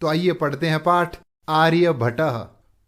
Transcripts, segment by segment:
तो आइए पढ़ते हैं पाठ। आर्यभटः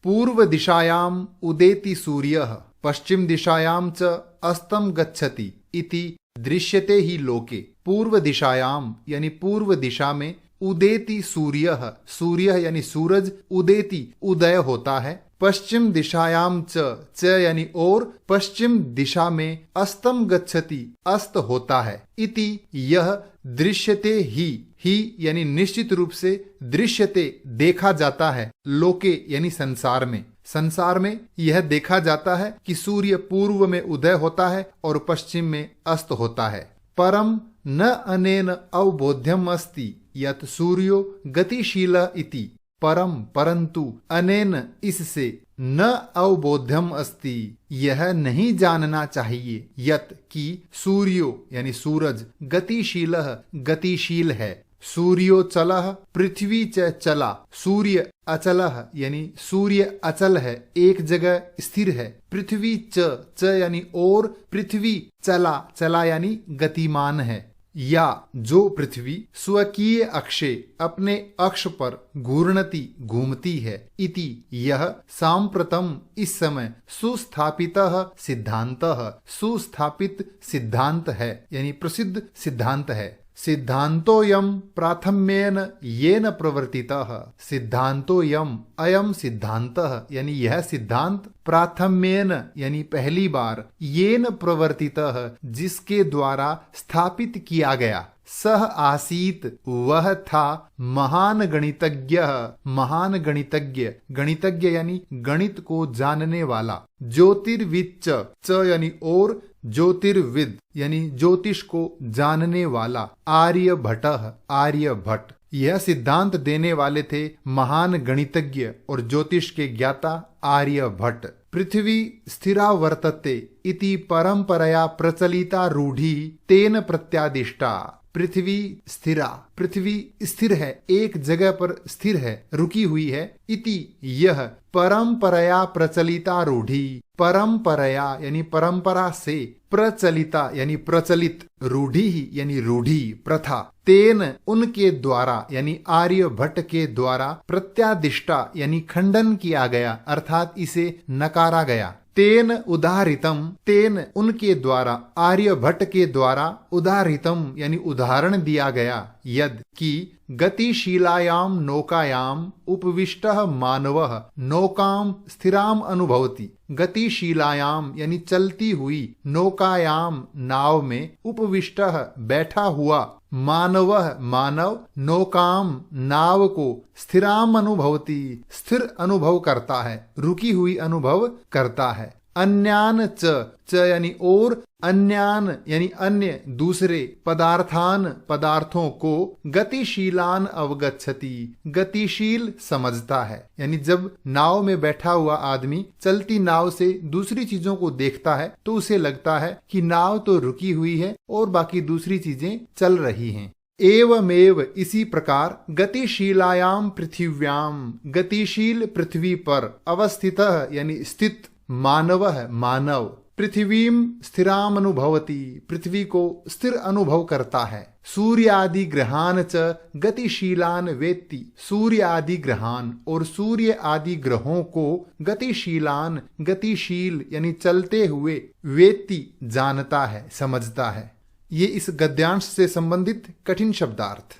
पूर्व दिशायाम उदेति सूर्यः पश्चिम दिशायाम च अस्तं गच्छति इति दृश्यते ही लोके। पूर्व दिशायाम यानी पूर्व दिशा में, उदेति सूर्यः, सूर्य यानी सूरज, उदेति उदय होता है। पश्चिम दिशायाम च यानी और, पश्चिम दिशा में, अस्तं गच्छति अस्त होता है। इति यह दृश्यते ही यानी निश्चित रूप से, दृश्यते देखा जाता है, लोके यानी संसार में, संसार में यह देखा जाता है कि सूर्य पूर्व में उदय होता है और पश्चिम में अस्त होता है। परम न अनेन अवबोध्यम अस्ति यत् सूर्यो गतिशील इति। परम परंतु, अनेन इससे, न अवबोध्यम अस्ति यह नहीं जानना चाहिए, यत् कि सूर्यो यानी सूरज, गतिशील गतिशील है। सूर्यो चलः पृथ्वी च चला, सूर्य अचलः यानी सूर्य अचल है, एक जगह स्थिर है। पृथ्वी च यानी और, पृथ्वी चला, चला यानी गतिमान है। या जो पृथ्वी स्वकीय अक्षे अपने अक्ष पर घूर्णति घूमती है। इति यह सांप्रतम इस समय सुस्थापितः सिद्धांतः, सुस्थापित सिद्धांत है यानी प्रसिद्ध सिद्धांत है। सिद्धांतोऽयं प्राथम्येन येन प्रवर्तितः, सिद्धांतोऽयं अयम सिद्धांतः यानी यह सिद्धांत, प्राथम्येन यानी पहली बार, येन प्रवर्तितः जिसके द्वारा स्थापित किया गया। सह आसीत वह था, महान गणितज्ञ, महान गणितज्ञ, गणितज्ञ यानी गणित को जानने वाला। ज्योतिर्विद च यानी और, ज्योतिर्विद यानी ज्योतिष को जानने वाला। आर्यभटः आर्यभट्ट, यह सिद्धांत देने वाले थे महान गणितज्ञ और ज्योतिष के ज्ञाता आर्यभट्ट। पृथ्वी स्थिरा वर्तते इति परंपरया प्रचलिता रूढ़ी तेन प्रत्यादिष्टा। पृथ्वी स्थिरा, पृथ्वी स्थिर है, एक जगह पर स्थिर है, रुकी हुई है। इति यह परंपरया प्रचलिता रूढ़ी, परंपरया यानी परंपरा से, प्रचलिता यानी प्रचलित, रूढ़ी यानी रूढ़ी प्रथा, तेन उनके द्वारा यानी आर्यभट्ट के द्वारा, प्रत्यादिष्टा यानी खंडन किया गया, अर्थात इसे नकारा गया। तेन उदाहरितम, तेन उनके द्वारा, आर्यभट्ट के द्वारा, उदाहरितम यानी उदाहरण दिया गया। यद कि गतिशीलायाम नौकायाम उपविष्टः मानवः नौकाम स्थिराम अनुभवति। गतिशीलायाम यानी चलती हुई, नौकायाम नाव में, उपविष्टः बैठा हुआ, मानवः मानव, नौकाम नाव को, स्थिराम अनुभवति स्थिर अनुभव करता है, रुकी हुई अनुभव करता है। अन्यान च यानी और, अन्यान यानी अन्य, दूसरे, पदार्थान पदार्थों को, गतिशीलान अवगच्छति गतिशील समझता है। यानी जब नाव में बैठा हुआ आदमी चलती नाव से दूसरी चीजों को देखता है तो उसे लगता है कि नाव तो रुकी हुई है और बाकी दूसरी चीजें चल रही हैं। एवमेव इसी प्रकार गतिशीलायाम पृथिव्याम, गतिशील पृथ्वी पर, अवस्थितः यानी स्थित, मानवः मानव, पृथ्वीम स्थिराम अनुभवति पृथ्वी को स्थिर अनुभव करता है। सूर्य आदि ग्रहान च गतिशीलान वेत्ति, सूर्य आदि ग्रहान और सूर्य आदि ग्रहों को, गतिशीलान गतिशील यानी चलते हुए, वेत्ति जानता है, समझता है। ये इस गद्यांश से संबंधित कठिन शब्दार्थ।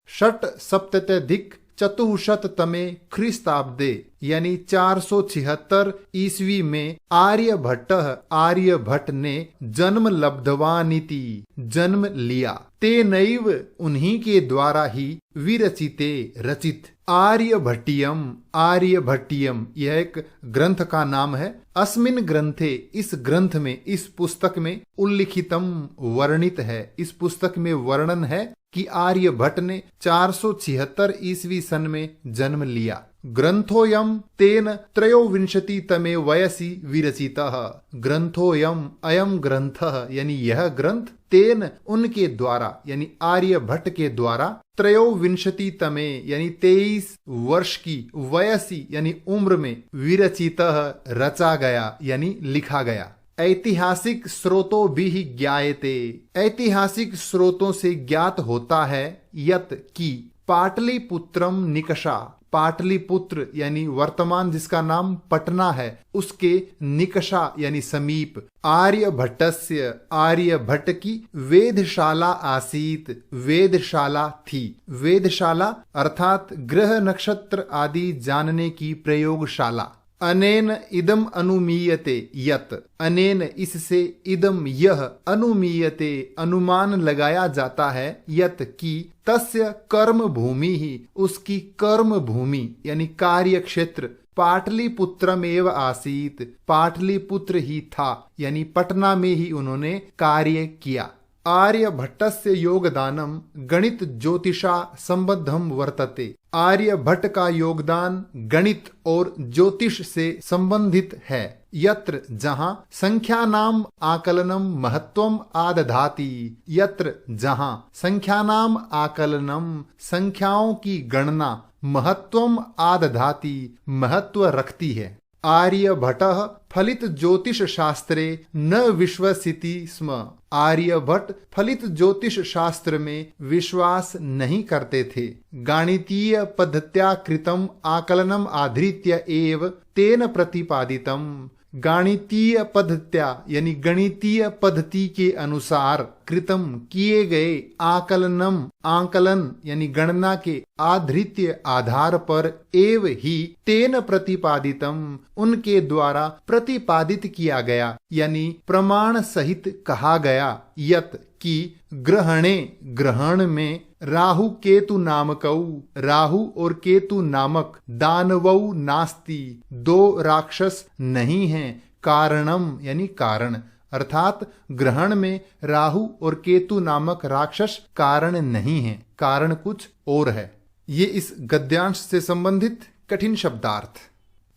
षट सप्तत्यधिक चतुःशततमे ख्रीस्ताब्दे यानी 476 ईस्वी में आर्यभट्ट ने जन्म लब्धवानिति जन्म लिया। तेनैव उन्हीं के द्वारा ही विरचिते रचित आर्यभट्टियम, आर्यभट्टियम यह एक ग्रंथ का नाम है। अस्मिन ग्रंथे इस ग्रंथ में, इस पुस्तक में, उल्लिखितम वर्णित है, इस पुस्तक में वर्णन है कि आर्यभट्ट ने 476 ईस्वी सन में जन्म लिया। ग्रंथोयम तेन त्रयोविंशतितमे वयसि विरचितः, ग्रंथोयम अयम ग्रंथः यानी यह ग्रंथ, तेन उनके द्वारा यानी आर्यभट्ट के द्वारा, त्रयोविंशतितमे यानी 23 वर्ष की, वयसि यानी उम्र में, विरचितः रचा गया यानी लिखा गया। ऐतिहासिक स्रोतों भी ज्ञायते, ऐतिहासिक स्रोतों से ज्ञात होता है, यत की पाटलिपुत्रम निकषा, पाटलिपुत्र यानी वर्तमान जिसका नाम पटना है उसके निकषा यानी समीप आर्यभट्टस्य, आर्यभट्ट की वेधशाला आसीत, वेधशाला थी। वेधशाला अर्थात ग्रह नक्षत्र आदि जानने की प्रयोगशाला। अनेन इदम अनुमीयते यत, अनेन इससे इदम यह अनुमीयते अनुमान लगाया जाता है यत की तस्य कर्म भूमि ही, उसकी कर्म भूमि यानी कार्य क्षेत्र पाटलिपुत्रमेव आसीत, पाटलिपुत्र ही था यानी पटना में ही उन्होंने कार्य किया। आर्यभट्टस्य योगदानम गणित ज्योतिषा संबद्धम वर्तते, आर्यभट्ट का योगदान गणित और ज्योतिष से संबंधित है। यत्र जहां संख्या नाम आकलनम महत्वम आदधाति, यत्र जहां संख्या नाम आकलनम संख्याओं की गणना महत्वम आदधाति महत्व रखती है। आर्यभट्टः फलित ज्योतिष शास्त्रे न विश्वसिति स्म, आर्यभट्ट फलित ज्योतिष शास्त्र में विश्वास नहीं करते थे। गणितीय पद्धत्या कृतम आकलनम आधृत्य एव तेन प्रतिपादितम, गणितीय पद्धत्या यानी गणितीय पद्धति के अनुसार कृतम किए गए आकलनम, आकलन यानी गणना के आधृत्य आधार पर एव ही तेन प्रतिपादितम उनके द्वारा प्रतिपादित किया गया यानी प्रमाण सहित कहा गया यत कि ग्रहणे, ग्रहण में राहु केतु नामकौ, राहु और केतु नामक दानवौ नास्ति, दो राक्षस नहीं हैं। कारणम यानी कारण, अर्थात ग्रहण में राहु और केतु नामक राक्षस कारण नहीं है, कारण कुछ और है। ये इस गद्यांश से संबंधित कठिन शब्दार्थ।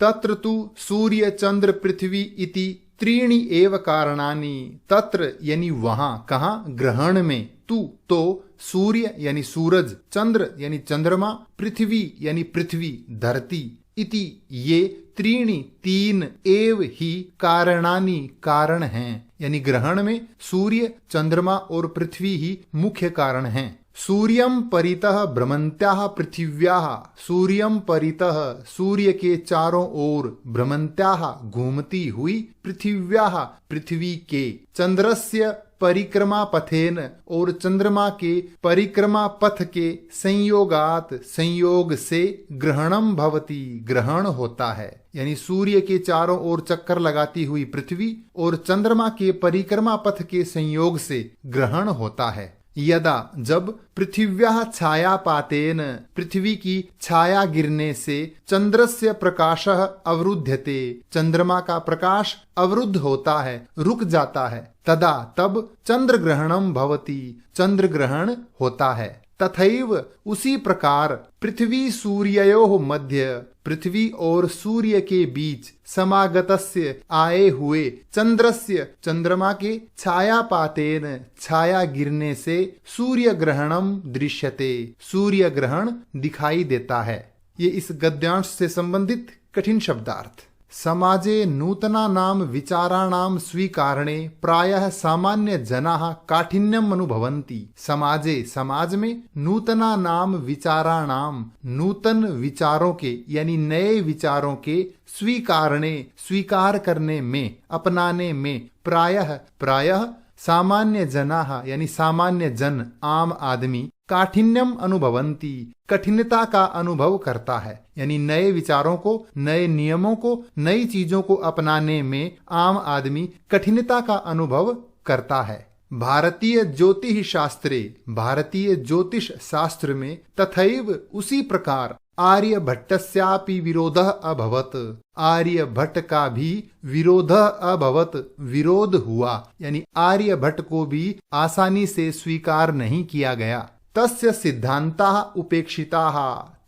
तत्र तु सूर्य चंद्र पृथ्वी इति त्रीणि एव कारणानि, तत्र यानी वहां, कहा ग्रहण में, तु तो सूर्य यानी सूरज, चंद्र यानी चंद्रमा, पृथ्वी यानी पृथ्वी धरती, इति ये त्रीणि तीन एव ही कारणानि कारण हैं, यानी ग्रहण में सूर्य चंद्रमा और पृथ्वी ही मुख्य कारण हैं। सूर्यम परितः भ्रमन्त्याः पृथिव्याः, सूर्यम परितः सूर्य के चारों ओर, भ्रमन्त्याः घूमती हुई, पृथिव्याः पृथ्वी के, चंद्रस्य परिक्रमा पथेन और चंद्रमा के परिक्रमा पथ के संयोगात, संयोग से ग्रहणम भवति ग्रहण होता है, यानी सूर्य के चारों ओर चक्कर लगाती हुई पृथ्वी और चंद्रमा के परिक्रमा पथ के संयोग से ग्रहण होता है। यदा जब पृथिव्याः छायापातेन, पृथ्वी की छाया गिरने से, चंद्रस्य प्रकाशः अवरुध्यते, चंद्रमा का प्रकाश अवरुद्ध होता है, रुक जाता है, तदा तब चंद्र ग्रहणम भवति चंद्र ग्रहण होता है। तथैव उसी प्रकार पृथ्वी सूर्ययोः मध्य, पृथ्वी और सूर्य के बीच, समागतस्य आए हुए, चंद्रस्य चंद्रमा के छायापातेन छाया गिरने से, सूर्य ग्रहणम दृश्यते सूर्य ग्रहण दिखाई देता है। ये इस गद्यांश से संबंधित कठिन शब्दार्थ। समाजे नूतनानां विचाराणां स्वीकारणे प्रायः सामान्य जनाः काठिन्यम् अनुभवन्ति। समाजे समाज में नूतनानां विचाराणां नूतन विचारों के यानी नए विचारों के स्वीकारणे स्वीकार करने में, अपनाने में, प्रायः सामान्य जनाः यानी सामान्य जन, आम आदमी, काठिन्यम अनुभवन्ति कठिनता का अनुभव करता है, यानी नए विचारों को, नए नियमों को, नई चीजों को अपनाने में आम आदमी कठिनता का अनुभव करता है। भारतीय ज्योतिष शास्त्रे, भारतीय ज्योतिष शास्त्र में तथैव उसी प्रकार आर्यभट्टस्यापि विरोधः अभवत्, आर्यभट्ट का भी विरोधः अभवत् विरोध हुआ, यानी आर्यभट्ट को भी आसानी से स्वीकार नहीं किया गया। तस्य सिद्धांताः उपेक्षिताः,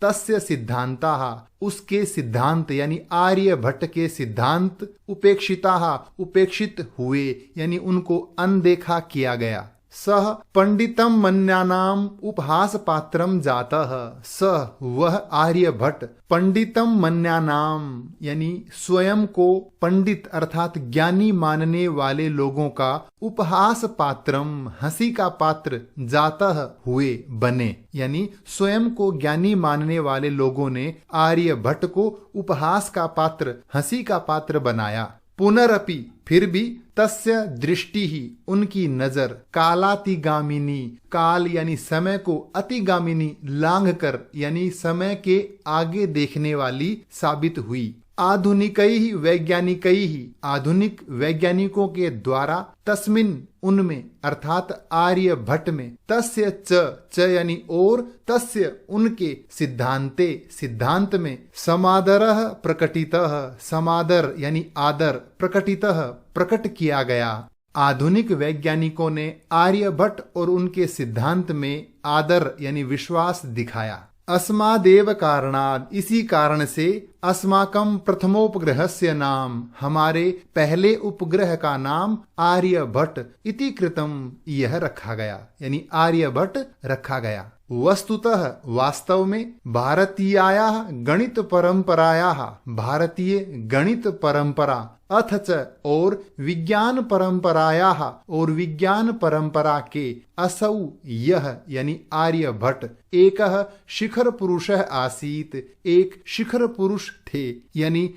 तस्य सिद्धांताः उसके सिद्धांत यानी आर्यभट्ट के सिद्धांत, उपेक्षिताः उपेक्षित हुए यानी उनको अनदेखा किया गया। सह पंडितम मन्यानाम उपहास पात्रम जातः। सह वह आर्यभट्ट पंडितम मन्यानाम यानी स्वयं को पंडित अर्थात ज्ञानी मानने वाले लोगों का उपहास पात्रम हंसी का पात्र जातः हुए बने, यानी स्वयं को ज्ञानी मानने वाले लोगों ने आर्यभट्ट को उपहास का पात्र हंसी का पात्र बनाया। पुनरपि फिर भी तस्य दृष्टि ही उनकी नजर कालातिगामिनी काल यानी समय को अतिगामिनी लांघ कर यानी समय के आगे देखने वाली साबित हुई। आधुनिकैः वैज्ञानिकैः आधुनिक वैज्ञानिकों के द्वारा तस्मिन उनमें अर्थात आर्यभट्ट में तस्य च यानी और तस्य उनके सिद्धांते सिद्धांत में समादरः प्रकटितः समादर यानी आदर प्रकटितः प्रकट किया गया। आधुनिक वैज्ञानिकों ने आर्यभट्ट और उनके सिद्धांत में आदर यानी विश्वास दिखाया। अस्मादेव कारणाद इसी कारण से अस्माकं प्रथमोपग्रहस्य नाम हमारे पहले उपग्रह का नाम आर्यभट्ट इति कृतम यह रखा गया, यानी आर्यभट्ट रखा गया। वस्तुतः वास्तव में भारतीयायाः गणित परंपरायाः भारतीय गणित परंपरा अथ च और विज्ञान परंपरायाः और विज्ञान परंपरा के असौ यह यानी आर्यभट्ट एकः शिखर पुरुषः आसीत एक शिखर पुरुष थे, यानी